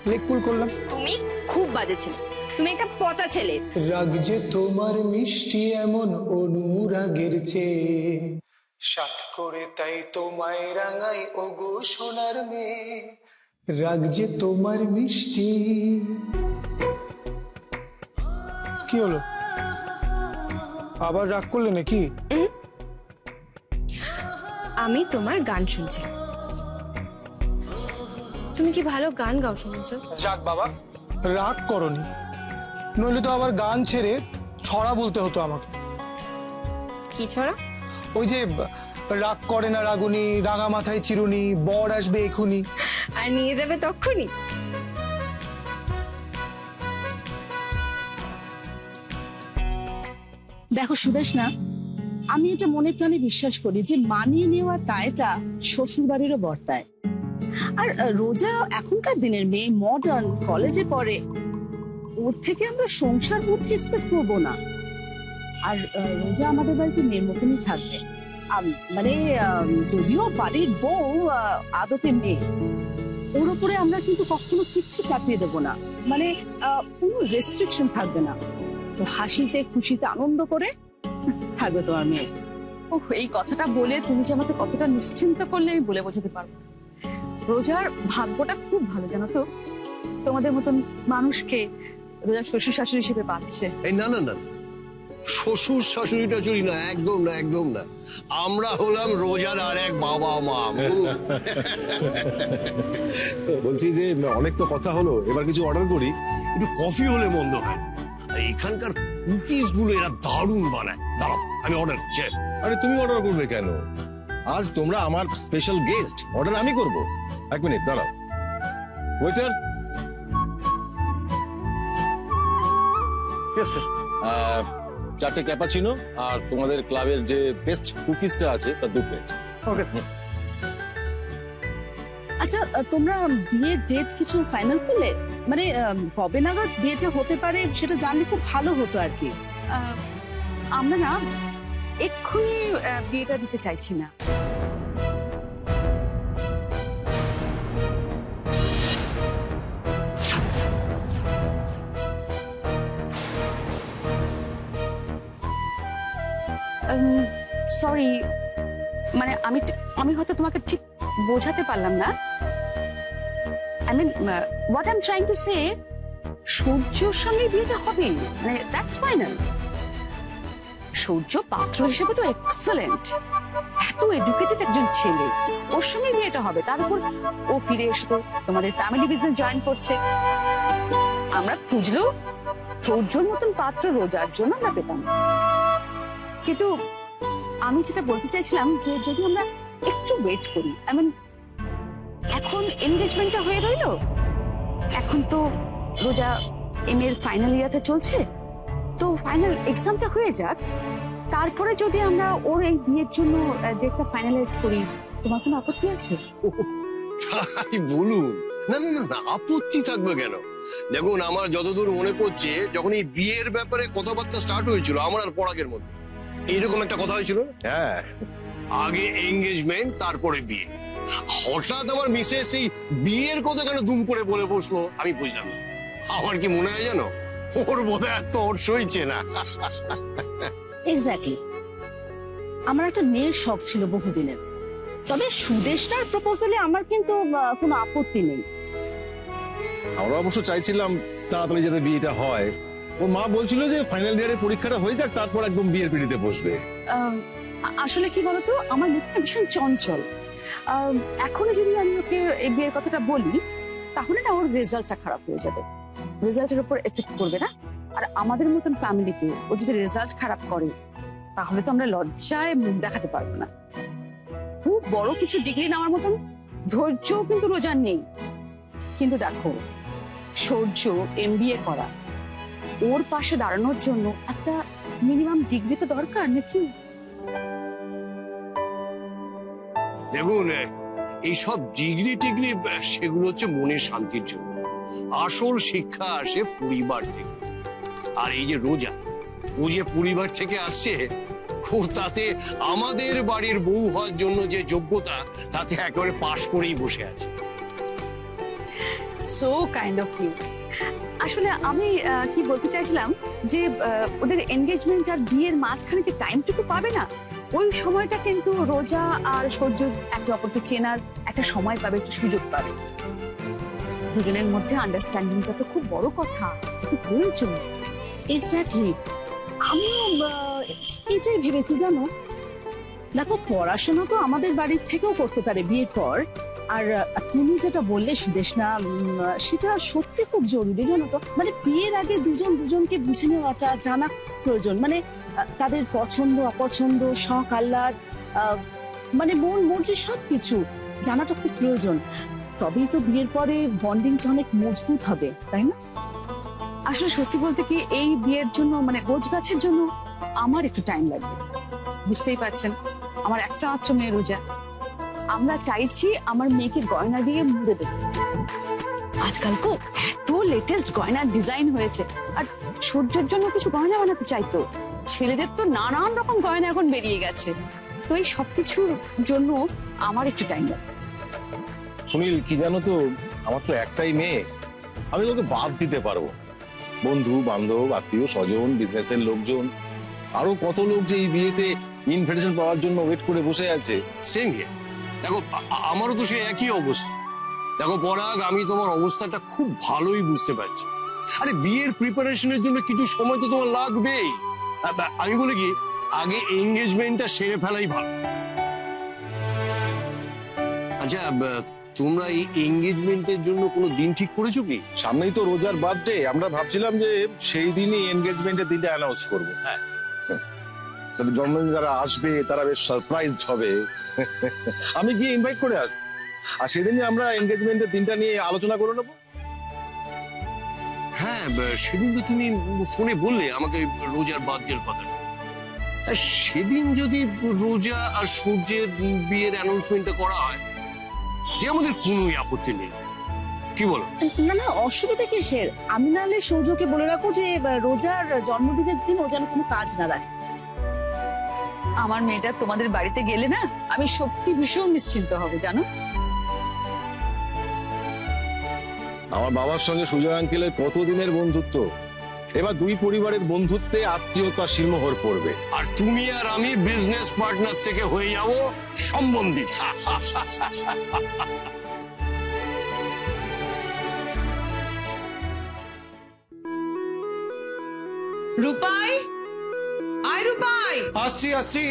S10: লেগ পুল করলাম।
S2: তুমি খুব বাজে ছিলে, তুমি একটা পচা ছেলে।
S10: রাগ যে তোমার মিষ্টি এমন অনুরাগের চেয়ে, সাথ করে তাই তোমায় রাঙাই ওগো সোনার মেয়ে। রাগ যে তোমার মিষ্টি। কি হলো, আবার রাগ করলে নাকি?
S2: আমি তোমার গান শুনছি। তুমি কি ভালো গান গাও সমুচর?
S10: যাক বাবা, রাগ করনি, নইলে তো আবার গান ছেড়ে ছড়া বলতে হতো আমাকে।
S2: কি ছড়া?
S10: ওই যে রাগ করে না রাগুনি, রাঙা মাথায় চিরুনি, বর আসবে এখুনি,
S2: আর নিয়ে যাবে তক্ষুনি।
S7: দেখো সুদেশ না, আমি এটা মনে প্রাণে বিশ্বাস করি যে মানিয়ে নেওয়া দায়টা শ্বশুর বাড়িরও বর্তায়। আর রোজা এখনকার দিনের মেয়ে, মডার্ন, কলেজে পড়ে, ওর থেকে আমরা সংসার বুদ্ধি এক্সপেক্ট করবো না। আর রোজা আমাদের বাড়িতে মেয়ের মতনই থাকবে। মানে যদিও বাড়ির বউ আদতে মেয়ে, ওর উপরে আমরা কিন্তু কখনো কিচ্ছু চাপিয়ে দেবো না, মানে কোনো রেস্ট্রিকশন থাকবে না। তো হাসিতে খুশিতে আনন্দ করে থাকবে তোমার মেয়ে।
S6: ও, এই কথাটা বলে তুমি যে আমাকে কতটা নিশ্চিন্ত করলে আমি বলে বোঝাতে পারবো। রোজার ভাগ্যটা খুব ভালো, জানো তো, তোমাদের মতন মানুষকে রোজার শ্বশুর শাশুড়ি হিসেবে পাচ্ছে।
S14: এই না না না, শ্বশুর শাশুড়িটা চুরি না, একদম না, একদম না। আমরা হলাম রোজার আর এক বাবা মা।
S5: বলছি যে অনেক তো কথা হলো, এবার কিছু অর্ডার করি।
S14: একটু কফি হলে মন্দ হয়। আর এখানকার কুকিজ গুলো এরা দারুণ বানায়। দাঁড়াও, আমি অর্ডার করছি।
S5: আরে তুমি অর্ডার করবে কেন? আজ তোমরা আমার স্পেশাল গেস্ট, অর্ডার আমি করব। এক মিনিট দাঁড়াও। ওয়েটার। Yes sir. 4টে ক্যাপাচিনো আর তোমাদের ক্লাবের যে বেস্ট কুকিজটা আছে তার 2 প্লেট। Okay sir.
S7: আচ্ছা, তোমরা বিয়ের ডেট কিছু ফাইনাল করলে? মানে কবে নাগাদ বিয়েটা হতে পারে সেটা জানলে খুব ভালো হতো আর কি।
S6: আমরা না এক্ষুনি বিয়েটা দিতে চাইছি না। সরি, মানে আমি হয়তো তোমাকে ঠিক বোঝাতে পারলাম না। I mean what I am trying to say, সূর্যর সঙ্গে বিয়েটা হবে, মানে দ্যাটস ফাইনাল। সূর্য পাত্র হিসেবে তো এক্সেলেন্ট, এত এডুকেটেড একজন ছেলে, ওর সঙ্গে বিয়েটা হবে। তার উপর ও ফিরে এসে তো তোমাদের ফ্যামিলি বিজনেস জয়েন করছে। আমরা খুঁজলো সূর্যর মতন পাত্র রোজার জন্য আমরা পেতাম। কিন্তু আমি যেটা বলতে চাইছিলাম যে যদি আমরা একটু ওয়েট করি, আই মিন এখন এনগেজমেন্টটা হয়ে রইলো, এখন তো রোজা এম এর ফাইনাল ইয়ারটা চলছে, তো ফাইনাল এক্সামটা হয়ে যাক, তারপরে যদি আমরা ওর এই বিয়ের জন্য ডেটটা ফাইনালাইজ করি, তোমার কোনো আপত্তি আছে?
S14: তাই বলুন। না না না, আপত্তি থাকবে কেন? দেখুন, আমার যতদূর মনে পড়ছে, যখন এই বিয়ের ব্যাপারে কথাবার্তা স্টার্ট হয়েছিল আমার আর পরাগের মধ্যে, এইরকম একটা কথা হয়েছিল।
S5: হ্যাঁ,
S14: আগে এঙ্গেজমেন্ট তারপরে বিয়ে। হঠাৎ আমার মিসেস এই বিয়ের কথা কেন দুম করে বলে বসলো আমি বুঝলাম না। আমার কি মনে হয় জানো, ওর বোধহয় এত ওর সইছে না।
S7: এক্স্যাক্টলি, আমার একটা মেয়ের শখ ছিল বহুদিনের। তবে সুদেশটার প্রপোজালে আমার কিন্তু কোনো আপত্তি নেই।
S5: আমরা অবশ্য চাইছিলাম তাড়াতাড়ি যাতে বিয়েটা হয়। ওর মা বলছিল যে ফাইনাল ইয়ারের পরীক্ষাটা হয়ে যাক, তারপর একদম বিয়ের পিড়িতে বসবে।
S6: আসলে কি বলতো, আমার মেয়েটা ভীষণ চঞ্চল। এখনো যদি আমি ওকে এই বিয়ের কথাটা বলি, তাহলে না ওর রেজাল্টটা খারাপ হয়ে যাবে, রেজাল্টের উপর এফেক্ট করবে না। আর আমাদের মতন ফ্যামিলিতে ও যদি রেজাল্ট খারাপ করে, তাহলে তো আমরা লজ্জায় মুখ দেখাতে পারবো না। খুব বড় কিছু ডিগ্রি নেওয়ার মতন ধৈর্যও কিন্তু রোজার নেই। কিন্তু দেখো, সূর্য MBA করা, ওর পাশে দাঁড়ানোর জন্য একটা মিনিমাম ডিগ্রি তো দরকার নাকি?
S14: দেখুন, এইসব ডিগ্রি টিগ্রি সেগুলো হচ্ছে মনের শান্তির জন্য। আসল শিক্ষা আসে পরিবার থেকে। আর এই যে রোজা, ও যে পরিবার থেকে আসছে, ও তাতে আমাদের বাড়ির বউ হওয়ার জন্য যে যোগ্যতা, তাতে একেবারে পাশ করেই বসে আছে।
S6: So kind of you. আসলে আমি কি বলতে চাইছিলাম যে ওদের এনগেজমেন্ট আর বিয়ের মাঝখানে যে টাইমটুকু পাবে না, ওই সময়টা কিন্তু রোজা আর সূর্য একে অপরকে চেনার একটা সময় পাবে, একটু সুযোগ পাবে। দুজনের মধ্যে আন্ডারস্ট্যান্ডিংটা তো খুব বড় কথা, এটা প্রয়োজন।
S7: এক্স্যাক্টলি, আমি এটাই ভেবেছি জানো। দেখো, পড়াশোনা তো আমাদের বাড়ির থেকেও করতে পারে বিয়ের পর। আর তুমি যেটা বললে সুদেশ না, সেটা সত্যি খুব জরুরি জানো তো। মানে বিয়ের আগে দুজন দুজনকে বুঝে নেওয়াটা জানা প্রয়োজন। মানে তাদের পছন্দ অপছন্দ, শখ আহ্লাদ, মানে মন মর্জি সবকিছু জানাটা খুব প্রয়োজন। তবেই তো বিয়ের পরে বন্ডিংটা অনেক মজবুত হবে, তাই না?
S6: আসলে সত্যি বলতে কি, এই বিয়ের জন্য মানে গোছ গাছের জন্য আমার একটু টাইম লাগবে। বুঝতেই পারছেন, আমার একটা মাত্র মেয়ে রোজা। আমরা চাইছি আমার মেয়েকে গয়না দিয়ে মুড়ে দেবো। আজকাল তো এত লেটেস্ট গয়নার ডিজাইন হয়েছে, আর সূর্যের জন্য কিছু গয়না বানাতে চাইতো। ছেলেদের তো নানান রকম গয়না এখন বেরিয়ে গেছে। তো এই সবকিছুর জন্য আমার একটু টাইম লাগবে।
S5: সুনীল, কি জানো তো, আমার তো একটাই মেয়ে, আমি তোকে বাদ দিতে পারবো। বন্ধু বান্ধব, আত্মীয় স্বজন, বিজনেসের লোকজন, আরো কত লোক যে এই বিয়েতে ইনভিটেশন পাওয়ার জন্য ওয়েট করে বসে আছে।
S14: Same here. দেখো, আমারও তো সে একই অবস্থা। দেখো পরাগ, আমি তোমার অবস্থাটা খুব ভালোই বুঝতে পারছি। আরে বিয়ের প্রিপারেশনের জন্য কিছু সময় তো তোমার লাগবেই। আমি বলি কি, আগে এঙ্গেজমেন্টটা সেরে ফেলাই ভালো। আচ্ছা, তোমরা এই এঙ্গেজমেন্টের জন্য কোনো দিন ঠিক করেছো কি?
S5: সামনেই তো রোজার বার্থডে, আমরা ভাবছিলাম যে সেই দিনই এনগেজমেন্টের দিনটা অ্যানাউন্স করবো। হ্যাঁ, তবে জন্মদিন যারা আসবে তারা বেশ সারপ্রাইজড হবে। আমি গিয়ে ইনভাইট করে আসবো, আর সেদিনই আমরা এনগেজমেন্টের দিনটা নিয়ে আলোচনা করে নেবো।
S14: হ্যাঁ, সেদিন তো তুমি ফোনে বললে আমাকে রোজার বার্থডের কথা। সেদিন যদি রোজা আর সূর্যের বিয়ের অ্যানাউন্সমেন্টটা করা হয়, যে আমাদের কোনোই আপত্তি নেই। কি বলো?
S7: না না, অসুবিধা কিসের? আমি নাহলে সৌর্যকে বলে রাখবো যে রোজার জন্মদিনের দিন ও যেন কোনো কাজ না রাখে।
S6: আমার মেয়েটা তোমাদের বাড়িতে গেলে না, আমি সত্যি ভীষণ নিশ্চিন্ত হব, জানো।
S5: আমার বাবার সঙ্গে সুজয় আঙ্কেলের কতদিনের বন্ধুত্ব, এবার দুই পরিবারের বন্ধুত্বে আত্মীয়তা শিলমোহর পড়বে।
S14: আর তুমি আর আমি বিজনেস পার্টনার থেকে হয়ে যাব সম্বন্ধী।
S11: রূপাই, আয় রূপাই।
S10: আসছি আসছি।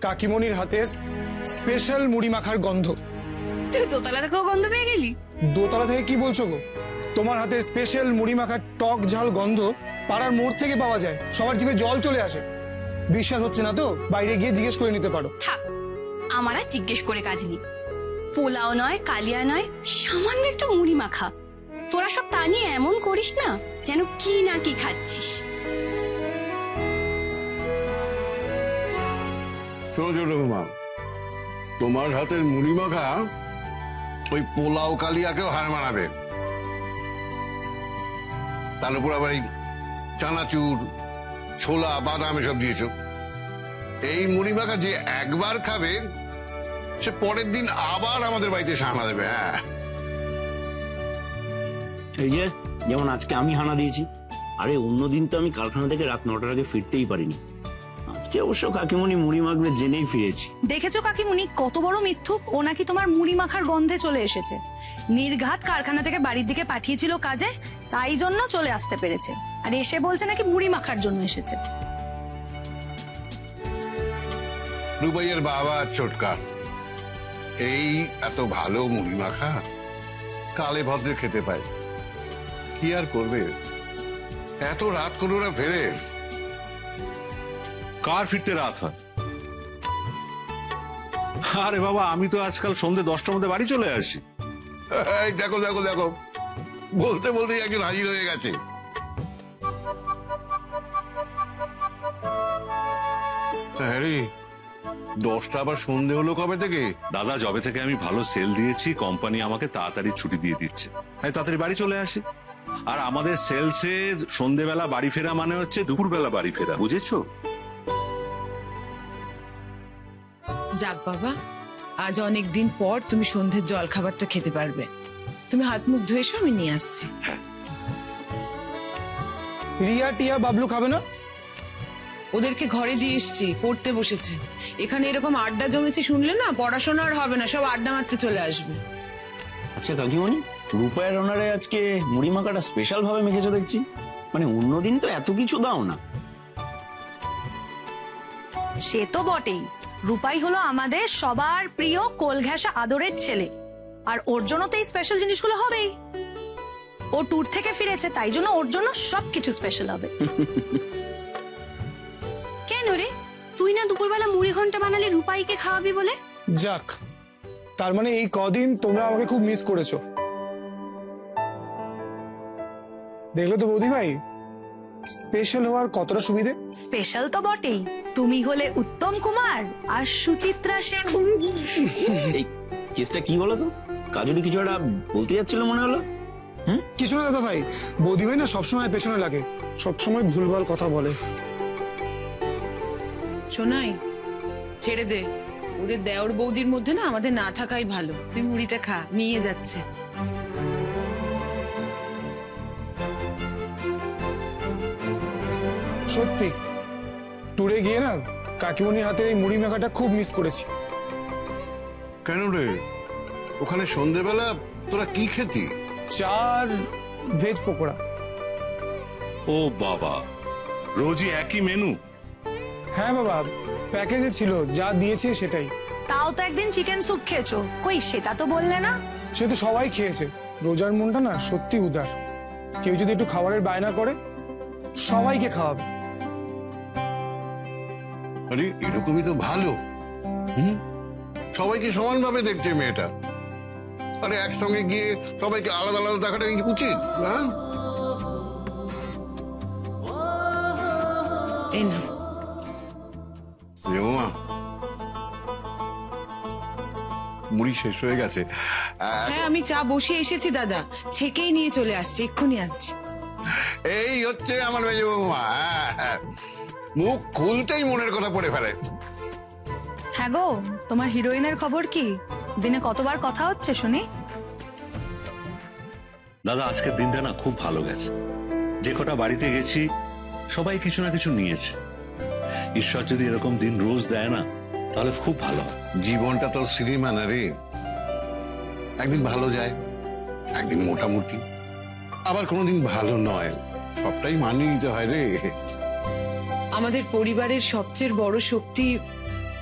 S10: কাকিমণির হাতে স্পেশাল মুড়ি মাখার গন্ধ।
S2: তুই দোতলা থেকেও গন্ধ পেয়ে গেলি?
S10: দোতলা থেকে কি বলছো গো? তোমার হাতে স্পেশাল মুড়ি মাখার টক ঝাল গন্ধ পাড়ার মোড় থেকে পাওয়া যায়, সবার জিভে জল চলে আসে। বিশ্বাস হচ্ছে না তো বাইরে গিয়ে জিজ্ঞেস করে নিতে পারো।
S2: থাক, আমার আর জিজ্ঞেস করে কাজ নেই। পোলাও নয়, কালিয়া নয়, সামান্য একটু মুড়ি মাখা। তোরা সব তা নিয়ে এমন করিস না যেন কি না কি খাচ্ছিস।
S9: শোনো ছোট মা, তোমার হাতের মুড়ি মাখা ওই পোলাও কালিয়াকেও হার মানাবে। তার উপর আবার এই চানাচুর, ছোলা, বাদাম এসব দিয়েছো। এই মুড়ি মাখা যে একবার খাবে সে পরের দিন আবার আমাদের বাড়িতে সানা দেবে। হ্যাঁ,
S15: এই যে যেমন আজকে আমি হানা দিয়েছি, আরে অন্যদিন তো আমি কারখানা থেকে রাত 9টার আগে ফিরতেই পারিনি। আজকে অবশ্য কাকিমণি মুড়ি মাখবে জেনেই ফিরেছি।
S7: দেখেছো কাকিমুনি কত বড় মিথ্যুক? ও নাকি তোমার মুড়ি মাখার গন্ধে চলে এসেছে। নির্ঘাত কারখানা থেকে বাড়ির দিকে পাঠিয়েছিল কাজে, তাই জন্য চলে আসতে পেরেছে। আর এসে বলছে নাকি মুড়ি মাখার জন্য এসেছে।
S9: রুবাইয়ের বাবা ছোটকা এই এত ভালো মুড়ি মাখা কালে ভদ্রে খেতে পায়, কি আর করবে? এত রাত করে ওরা ফেরে।
S16: কার ফিরতে রাত হয়? আরে বাবা, আমি তো আজকাল সন্ধ্যে 10টার মধ্যে বাড়ি চলে আসি।
S9: দেখো দেখো দেখো, বলতে বলতেই একজন হাজির হয়ে গেছে। হ্যারি, 10টা আবার সন্ধে হলো কবে থেকে?
S16: দাদা, যবে থেকে আমি ভালো সেল দিয়েছি কোম্পানি আমাকে তাড়াতাড়ি ছুটি দিয়ে দিচ্ছে, তাই তাড়াতাড়ি বাড়ি চলে আসি। আর আমাদের সেলসে সন্ধেবেলা বাড়ি ফেরা মানে হচ্ছে দুপুরবেলা বাড়ি ফেরা, বুঝেছো?
S11: যাক বাবা, আজ অনেক দিন পর তুমি সন্ধ্যের জল খাবারটা খেতে পারবে। তুমি হাত মুখ ধুয়ে এসো, আমি নিয়ে আসছি।
S10: রিয়া টিয়া বাবলু খাবে না?
S11: ওদেরকে ঘরে দিয়ে এসছি, পড়তে বসেছে। এখানে এরকম আড্ডা জমেছে শুনলে না, পড়াশোনা আর হবে না, সব আড্ডা মারতে চলে আসবে।
S15: আচ্ছা কাকিমণি, রূপায়ের ওনারে আজকে মুড়ি মাখাটা স্পেশাল ভাবে মেখেছো দেখছি। মানে অন্যদিন তো এত কিছু দাও না।
S7: সে তো বটেই, রূপাই হলো আমাদের সবার প্রিয় কোলঘেঁষা আদরের ছেলে, আর ওর জন্য তো এই স্পেশাল জিনিসগুলো হবেই। ও ট্যুর থেকে ফিরেছে, তাই জন্য ওর জন্য সবকিছু স্পেশাল হবে।
S4: কেন রে, তুই না দুপুরবেলা মুড়ি ঘন্ট বানালে রূপাইকে খাওয়াবি বলে?
S10: যাক, তার মানে এই কদিন তোমরা আমাকে খুব মিস করেছো। দেখলো তো বৌদি ভাই, স্পেশাল হওয়ার কতটা সুবিধে।
S7: স্পেশাল তো বটেই, তুমি হলে উত্তম কুমার আর সুচিত্রা সেন।
S15: এই কেসটা কি বলো তো, কাজুরি কিছু একটা বলতে যাচ্ছিল মনে হলো।
S10: কিছু না দাদা ভাই, বৌদি ভাই না সবসময় পেছনে লাগে, সবসময় ভুলভাল কথা বলে।
S11: শোনাই, ছেড়ে দে, ওদের দেওর বৌদির মধ্যে না আমাদের না থাকাই ভালো। তুই মুড়িটা খা, মিয়ে যাচ্ছে।
S10: সত্যি ট্যুরে গিয়ে না কাকিমণির হাতের এই মুড়ি মাখাটা খুব মিস করেছি।
S9: কেন রে, ওখানে সন্ধেবেলা তোরা কি খেতি?
S10: চার ভেজ পকোড়া।
S16: ও বাবা, রোজই একই মেনু?
S10: হ্যাঁ বাবা, প্যাকেজে ছিল, যা দিয়েছে সেটাই।
S7: তাও তো একদিন চিকেন স্যুপ খেয়েছো, কই সেটা তো বললে না।
S10: সে তো সবাই খেয়েছে, রোজার মনটা না সত্যি উদার। কেউ যদি একটু খাবারের বায়না করে সবাইকে খাওয়াবে।
S9: আরে এরকমই তো ভালো। সবাইকে সমানভাবে দেখছে মেয়েটা। আরে একসঙ্গে গিয়ে সবাইকে আলাদা আলাদা দেখাটা উচিত না?
S11: এই না
S9: মা, মুড়ি শেষ হয়ে গেছে।
S11: হ্যাঁ, আমি চা বসিয়ে এসেছি দাদা, ছেকেই নিয়ে চলে আসছে, এক্ষুনি আসছি।
S9: এই হচ্ছে আমার মেজো বৌমা, মুখ খুলতেই মনের কথা পড়ে ফেলে।
S7: হ্যাঁ গো, তোমার হিরোইনের খবর কি? দিনে কতবার কথা হচ্ছে শুনি।
S16: দাদা, আজকের দিনটা না খুব ভালো গেছে। যে কটা বাড়িতে গেছি সবাই কিছু না কিছু নিয়েছে। ঈশ্বর যদি এরকম দিন রোজ দেয় না তাহলে খুব ভালো হয়।
S9: জীবনটা তো সিনেমা না রে, একদিন ভালো যায়, একদিন মোটামুটি, আবার কোনোদিন ভালো নয়। সবটাই মানিয়ে নিতে হয় রে।
S11: আমাদের পরিবারের সবচেয়ে বড় শক্তি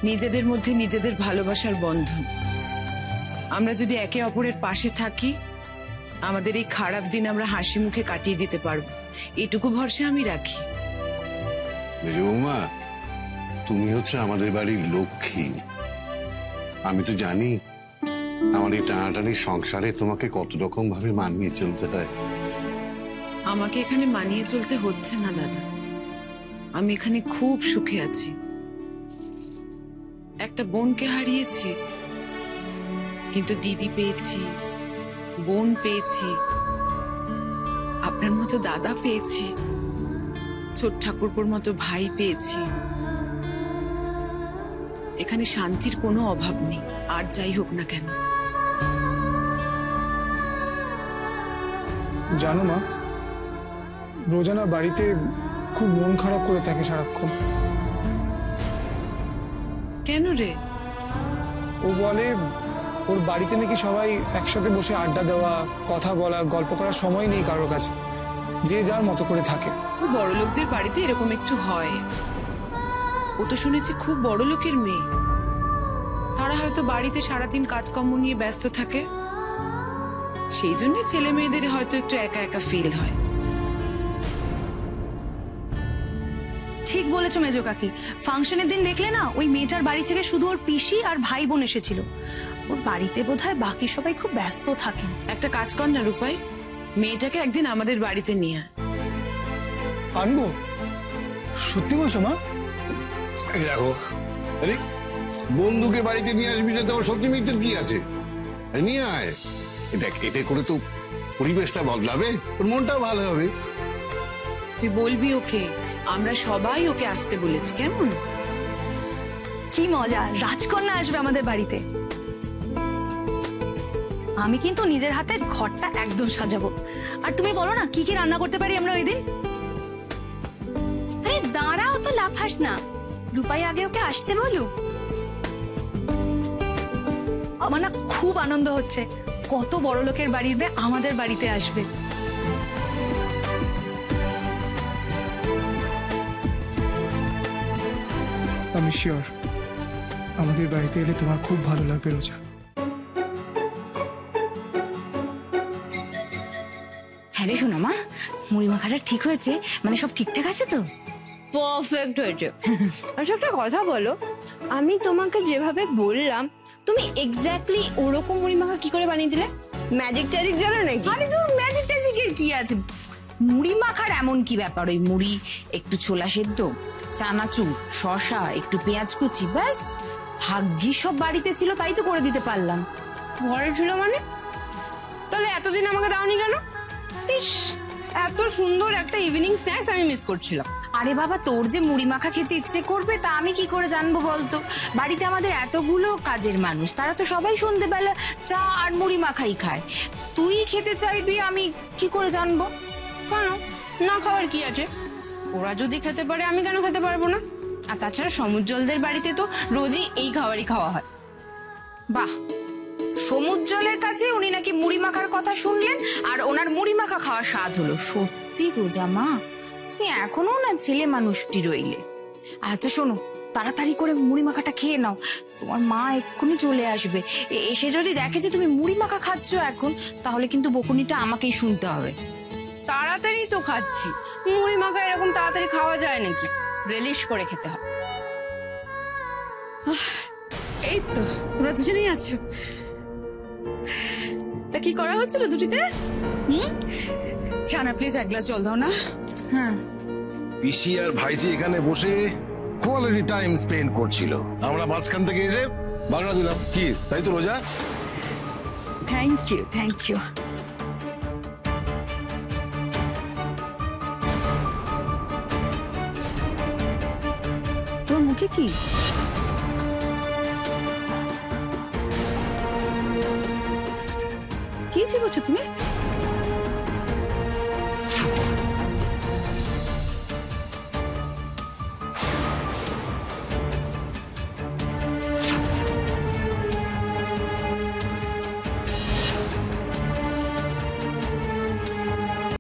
S11: নিজেদের মধ্যে নিজেদের ভালোবাসার বন্ধন। আমরা যদি একে অপরের পাশে থাকি, আমাদের এই খারাপ দিন আমরা হাসি মুখে কাটিয়ে দিতে পারবো, এটুকু ভরসা আমি রাখি।
S9: মেজো বৌমা, তুমি হচ্ছে আমাদের বাড়ির লক্ষ্মী। আমি তো জানি আমার এই টানাটানির সংসারে তোমাকে কত রকম ভাবে মানিয়ে চলতে হয়।
S11: আমাকে এখানে মানিয়ে চলতে হচ্ছে না দাদা, আমি এখানে খুব সুখে আছি। একটা বোনকে হারিয়েছি, কিন্তু দিদি পেয়েছি, বোন পেয়েছি, আপনার মতো দাদা পেয়েছি, ছোট ঠাকুরপুর মতো ভাই পেয়েছি। এখানে শান্তির কোনো অভাব নেই, আর যাই হোক না কেন।
S10: জানো মা, রোজানা বাড়িতে খুব মন খারাপ করে থাকে সারাক্ষণ।
S11: কেন রে?
S10: ও বলে ওর বাড়িতে নাকি সবাই একসাথে বসে আড্ডা দেওয়া, কথা বলা, গল্প করার সময় নেই কারোর কাছে, যে যার মতো করে থাকে।
S11: বড় লোকদের বাড়িতে এরকম একটু হয়। ও তো শুনেছি খুব বড় লোকের মেয়ে, তারা হয়তো বাড়িতে সারাদিন কাজকর্ম নিয়ে ব্যস্ত থাকে, সেই জন্য ছেলে মেয়েদের হয়তো একটু একা একা ফিল হয়।
S7: ঠিক বলেছো মেজো কাকি, ফাংশনের দিন দেখলে না, ওই মেয়েটার বাড়ি থেকে শুধু ওর পিসি আর ভাই বোন এসেছিল। ওর বাড়িতে বোধহয় বাকি সবাই খুব ব্যস্ত থাকেন।
S11: একটা কাজ কর না রূপাই, মেয়েটাকে একদিন আমাদের বাড়িতে নিয়ে
S10: আনবো? সত্যি বলছো মা?
S9: এই দেখো, আরে বন্ধুকে বাড়িতে নিয়ে আসবি, যে তোমার সত্যি মিথ্যের কি আছে? নিয়ে আয়, দেখ এতে করে তো পরিবেশটা বদলাবে, তোর মনটাও ভালো হবে।
S11: তুই বলবি ওকে, আমরা সবাই ওকে আসতে বলেছি, কেমন?
S7: কি মজা, রাজকন্যা আসবে আমাদের বাড়িতে। আমি কিন্তু নিজের হাতে ঘরটা একদম সাজাবো। আর তুমি বলো না কি কি রান্না করতে পারি আমরা ওই দিন।
S4: আরে দাঁড়াও তো, লাফাস না, রূপাই আগে ওকে আসতে বলুক।
S7: আমার না খুব আনন্দ হচ্ছে, কত বড় লোকের বাড়ির মেয়ে আমাদের বাড়িতে আসবে।
S10: আমি শিওর আমাদের বাড়িতে এলে তোমার খুব ভালো লাগবে রোজা।
S3: বলি শোনো মা, মুড়ি মাখাটা ঠিক হয়েছে? মানে সব ঠিকঠাক আছে তো?
S2: পারফেক্ট হয়েছে। আচ্ছা একটা কথা বলো, আমি তোমাকে যেভাবে বললাম তুমি এক্স্যাক্টলি ওরকম মুড়ি মাখা কি করে বানিয়ে দিলে? ম্যাজিক ট্যাজিক জানো নাকি?
S3: আরে দূর, ম্যাজিক ট্যাজিকের কি আছে? মুড়ি মাখার এমন কি ব্যাপার? ওই মুড়ি, একটু ছোলা সেদ্ধ, চানাচুর, শসা, একটু পেঁয়াজ কুচি, ব্যাস। ভাগ্যি সব বাড়িতে ছিল, তাই তো করে দিতে পারলাম।
S2: ঘরে ছিল মানে? তাহলে এতদিন আমাকে দাওনি কেন? ইস, এত সুন্দর একটা ইভিনিং স্ন্যাক্স আমি মিস করছিলাম।
S3: আরে বাবা, তোর যে মুড়ি মাখা খেতে ইচ্ছে করবে তা আমি কি করে জানবো বলতো? বাড়িতে আমাদের এতগুলো কাজের মানুষ, তারা তো সবাই সন্ধ্যেবেলা চা আর মুড়ি মাখাই খায়। তুই খেতে চাইবি আমি কি করে জানবো?
S2: কেন না খাওয়ার কি আছে? ওরা যদি খেতে পারে আমি কেন খেতে পারবো না? আর তাছাড়া সমুজ্জ্বলদের বাড়িতে তো রোজই এই খাবারই খাওয়া হয়।
S3: বাহ, সমুজ্জ্বলের কাছে উনি নাকি মুড়ি মাখার কথা শুনলেন আর ওনার মুড়ি মাখা খাওয়ার স্বাদ হলো। সত্যি রোজা মা, তুমি এখনো না ছেলে মানুষটি রইলে। আচ্ছা শোনো, তাড়াতাড়ি করে মুড়ি মাখাটা খেয়ে নাও, তোমার মা এক্ষুনি চলে আসবে। এসে যদি দেখে যে তুমি মুড়ি মাখা খাচ্ছ এখন, তাহলে কিন্তু বকুনিটা আমাকেই শুনতে হবে।
S2: তাড়াতাড়ি তো খাচ্ছি, মুড়ি মাখা এরকম তাড়াতাড়ি খাওয়া যায় নাকি? রিলিশ করে খেতে হয়।
S6: এই তো তোমরা দুজনেই আছো। তা কি করা হচ্ছিল দুটিতে? শানা প্লিজ এক গ্লাস জল দাও না।
S3: হ্যাঁ,
S5: পিসি আর ভাইজি এখানে বসে কোয়ালিটি টাইম স্পেন্ড করছিল, আমরা মাঝখান থেকে এসে বাগড়া দিলাম। কি তাই তো Roja?
S6: Thank you, thank you. তোমার মুখে কি? কি চিবোচ্ছ তুমি?